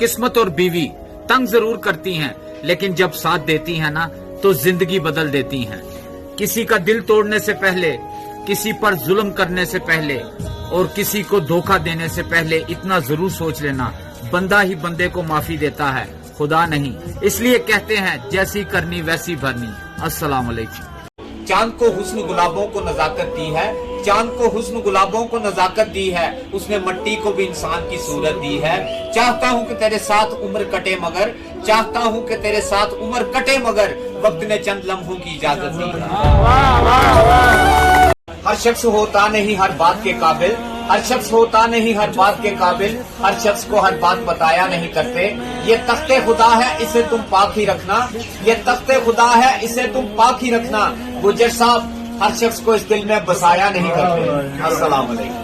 किस्मत और बीवी तंग जरूर करती हैं, लेकिन जब साथ देती हैं ना तो जिंदगी बदल देती हैं। किसी का दिल तोड़ने से पहले, किसी पर जुल्म करने से पहले और किसी को धोखा देने से पहले इतना जरूर सोच लेना, बंदा ही बंदे को माफी देता है, खुदा नहीं। इसलिए कहते हैं जैसी करनी वैसी भरनी। अस्सलाम वालेकुम। चांद को हुस्न गुलाबों को नजाकत दी है, चांद को हुस्न गुलाबों को नजाकत दी है, उसने मिट्टी को भी इंसान की सूरत दी है। चाहता हूँ कि तेरे साथ उम्र कटे मगर, चाहता हूँ कि तेरे साथ उम्र कटे मगर, वक्त ने चंद लम्हों की इजाजत दी है। हर शख्स होता नहीं हर बात के काबिल, हर शख्स होता नहीं हर बात के काबिल, हर शख्स को हर बात बताया नहीं करते। ये तख्ते खुदा है इसे तुम पाक ही रखना, ये तख्ते खुदा है इसे तुम पाक ही रखना। गुज्जर साहब हर शख्स को इस दिल में बसाया नहीं करते। अस्सलाम वालेकुम।